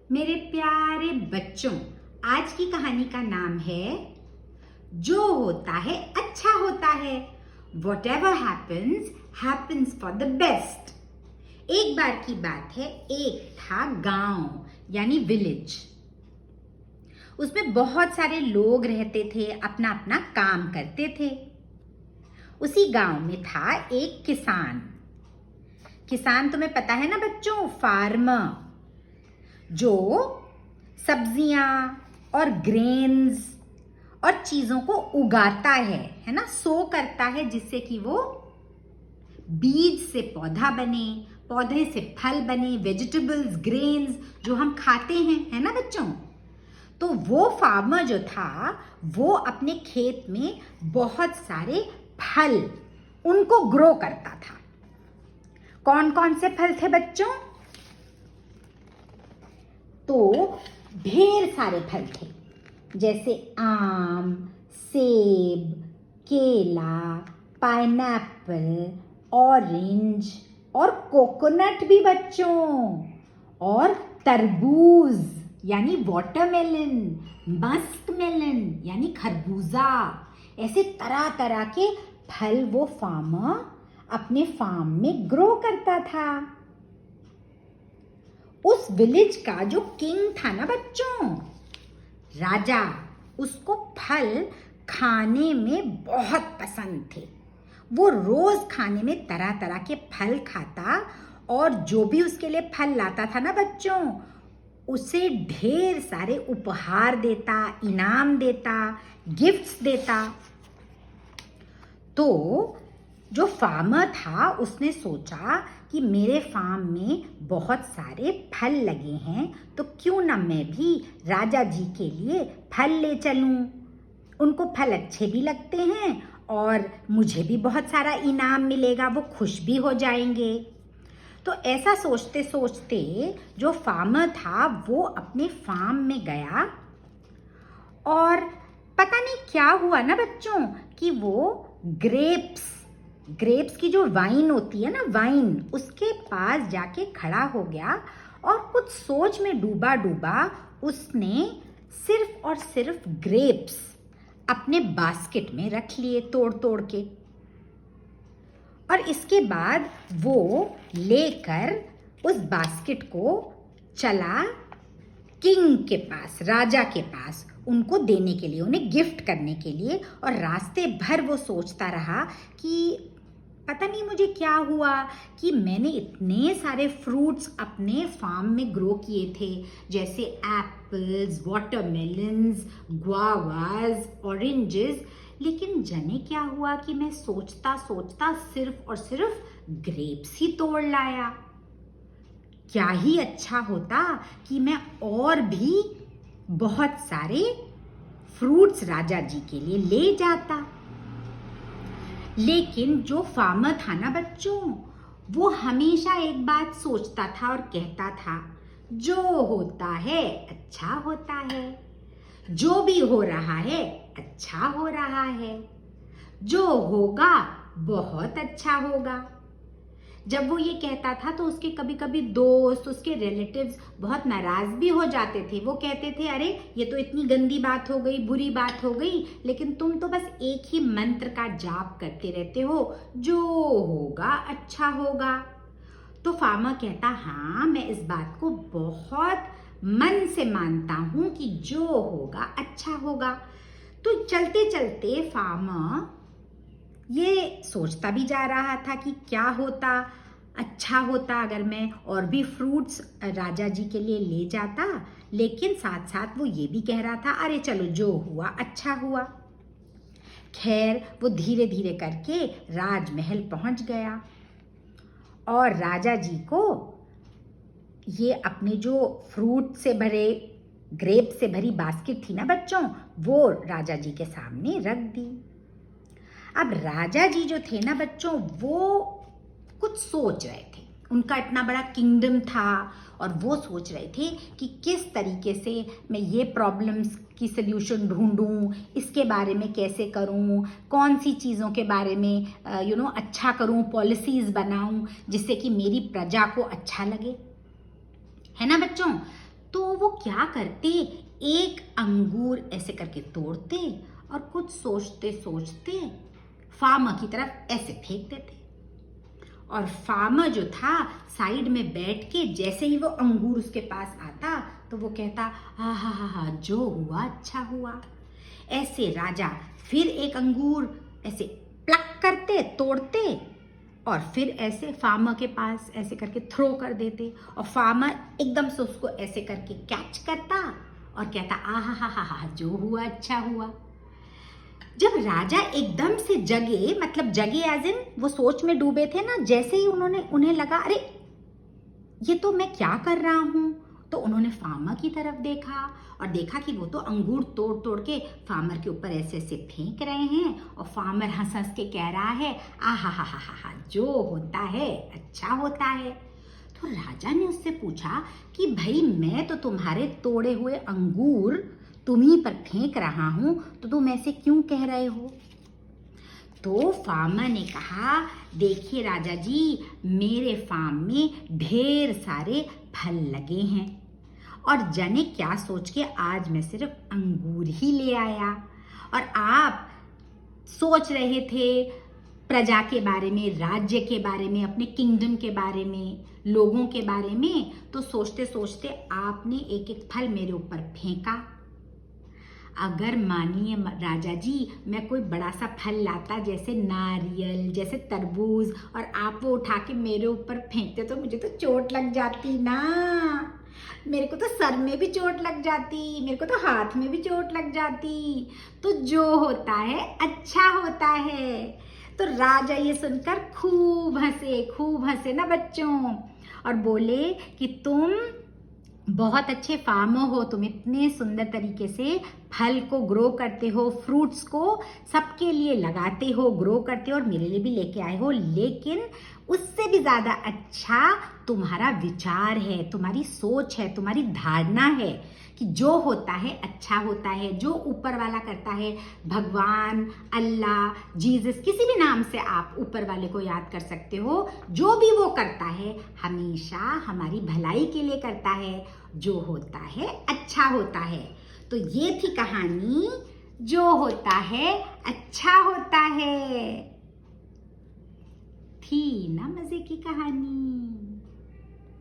मेरे प्यारे बच्चों, आज की कहानी का नाम है जो होता है अच्छा होता है। Whatever happens, happens for the best। एक बार की बात है, एक था गांव यानी विलेज। उसमें बहुत सारे लोग रहते थे, अपना अपना काम करते थे। उसी गांव में था एक किसान। किसान तुम्हें पता है ना बच्चों, फार्मर, जो सब्जियां और ग्रेन्स और चीजों को उगाता है ना, सो करता है, जिससे कि वो बीज से पौधा बने, पौधे से फल बने, वेजिटेबल्स, ग्रेन्स जो हम खाते हैं, है ना बच्चों। तो वो फार्मर जो था, वो अपने खेत में बहुत सारे फल उनको ग्रो करता था। कौन कौन से फल थे बच्चों? तो ढेर सारे फल थे, जैसे आम, सेब, केला, पाइनएप्पल, ऑरेंज और कोकोनट भी बच्चों, और तरबूज यानी वाटरमेलन, मस्कमेलन यानी खरबूजा। ऐसे तरह तरह के फल वो फार्मर अपने फार्म में ग्रो करता था। उस विलेज का जो किंग था ना बच्चों, राजा, उसको फल खाने में बहुत पसंद थे। वो रोज खाने में तरह तरह के फल खाता, और जो भी उसके लिए फल लाता था ना बच्चों, उसे ढेर सारे उपहार देता, इनाम देता, गिफ्ट्स देता। तो जो फार्मर था, उसने सोचा कि मेरे फार्म में बहुत सारे फल लगे हैं, तो क्यों ना मैं भी राजा जी के लिए फल ले चलूं। उनको फल अच्छे भी लगते हैं और मुझे भी बहुत सारा इनाम मिलेगा, वो खुश भी हो जाएंगे। तो ऐसा सोचते सोचते जो फार्मर था, वो अपने फार्म में गया, और पता नहीं क्या हुआ ना बच्चों कि वो ग्रेप्स की जो वाइन होती है ना, वाइन, उसके पास जाके खड़ा हो गया, और कुछ सोच में डूबा डूबा उसने सिर्फ और सिर्फ ग्रेप्स अपने बास्केट में रख लिए, तोड़ तोड़ के। और इसके बाद वो लेकर उस बास्केट को चला किंग के पास, राजा के पास, उनको देने के लिए, उन्हें गिफ्ट करने के लिए। और रास्ते भर वो सोचता रहा कि पता नहीं मुझे क्या हुआ कि मैंने इतने सारे फ्रूट्स अपने फार्म में ग्रो किए थे, जैसे एप्पल्स, वाटरमेलन्स, गुआवाज, ऑरेंजेस, लेकिन जाने क्या हुआ कि मैं सोचता सोचता सिर्फ और सिर्फ ग्रेप्स ही तोड़ लाया। क्या ही अच्छा होता कि मैं और भी बहुत सारे फ्रूट्स राजा जी के लिए ले जाता। लेकिन जो फार्मर था ना बच्चों, वो हमेशा एक बात सोचता था और कहता था, जो होता है अच्छा होता है, जो भी हो रहा है अच्छा हो रहा है, जो होगा बहुत अच्छा होगा। जब वो ये कहता था तो उसके कभी कभी दोस्त, उसके रिलेटिव्स बहुत नाराज भी हो जाते थे। वो कहते थे, अरे ये तो इतनी गंदी बात हो गई, बुरी बात हो गई, लेकिन तुम तो बस एक ही मंत्र का जाप करते रहते हो, जो होगा अच्छा होगा। तो फार्मर कहता, हाँ मैं इस बात को बहुत मन से मानता हूं कि जो होगा अच्छा होगा। तो चलते चलते फार्मर ये सोचता भी जा रहा था कि क्या होता, अच्छा होता अगर मैं और भी फ्रूट्स राजा जी के लिए ले जाता। लेकिन साथ साथ वो ये भी कह रहा था, अरे चलो जो हुआ अच्छा हुआ। खैर, वो धीरे धीरे करके राजमहल पहुंच गया, और राजा जी को ये अपने जो फ्रूट से भरे, ग्रेप से भरी बास्केट थी ना बच्चों, वो राजा जी के सामने रख दी। अब राजा जी जो थे ना बच्चों, वो कुछ सोच रहे थे। उनका इतना बड़ा किंगडम था, और वो सोच रहे थे कि किस तरीके से मैं ये प्रॉब्लम्स की सल्यूशन ढूंढूं, इसके बारे में कैसे करूं, कौन सी चीज़ों के बारे में अच्छा करूं, पॉलिसीज बनाऊं जिससे कि मेरी प्रजा को अच्छा लगे, है ना बच्चों। तो वो क्या करते, एक अंगूर ऐसे करके तोड़ते और कुछ सोचते सोचते फार्मर की तरफ ऐसे फेंक देते। और फार्मर जो था साइड में बैठ के जैसे ही वो अंगूर उसके पास आता तो वो कहता, हा हा हा हा, जो हुआ अच्छा हुआ। ऐसे राजा फिर एक अंगूर ऐसे प्लक करते, तोड़ते और फिर ऐसे फार्मर के पास ऐसे करके थ्रो कर देते और फार्मर एकदम से उसको ऐसे करके कैच करता और कहता, आ हा हा हा हा, जो हुआ अच्छा हुआ। जब राजा एकदम से जगे, मतलब जगे एज इन वो सोच में डूबे थे ना, जैसे ही उन्हें लगा, अरे ये तो मैं क्या कर रहा हूँ, तो उन्होंने फार्मर की तरफ देखा और देखा कि वो तो अंगूर तोड़ तोड़ के फार्मर के ऊपर ऐसे ऐसे फेंक रहे हैं और फार्मर हंस हंस के कह रहा है, आ हा हा हा हा, जो होता है अच्छा होता है। तो राजा ने उससे पूछा कि भाई मैं तो तुम्हारे तोड़े हुए अंगूर तुम्हीं पर फेंक रहा हूं, तो तुम ऐसे क्यों कह रहे हो? तो फार्मर ने कहा, देखिए राजा जी, मेरे फार्म में ढेर सारे फल लगे हैं और जाने क्या सोच के आज मैं सिर्फ अंगूर ही ले आया, और आप सोच रहे थे प्रजा के बारे में, राज्य के बारे में, अपने किंगडम के बारे में, लोगों के बारे में, तो सोचते सोचते आपने एक एक फल मेरे ऊपर फेंका। अगर मानिए राजा जी मैं कोई बड़ा सा फल लाता जैसे नारियल, जैसे तरबूज, और आप वो उठा के मेरे ऊपर फेंकते तो मुझे तो चोट लग जाती ना, मेरे को तो सर में भी चोट लग जाती, मेरे को तो हाथ में भी चोट लग जाती। तो जो होता है अच्छा होता है। तो राजा ये सुनकर खूब हंसे ना बच्चों, और बोले कि तुम बहुत अच्छे फार्मर हो, तुम इतने सुंदर तरीके से फल को ग्रो करते हो, फ्रूट्स को सबके लिए लगाते हो, ग्रो करते हो और मेरे लिए भी लेके आए हो, लेकिन उससे भी ज़्यादा अच्छा तुम्हारा विचार है, तुम्हारी सोच है, तुम्हारी धारणा है कि जो होता है अच्छा होता है। जो ऊपर वाला करता है, भगवान, अल्लाह, जीसस, किसी भी नाम से आप ऊपर वाले को याद कर सकते हो, जो भी वो करता है हमेशा हमारी भलाई के लिए करता है, जो होता है अच्छा होता है। तो ये थी कहानी, जो होता है अच्छा होता है। थी ना मजे की कहानी।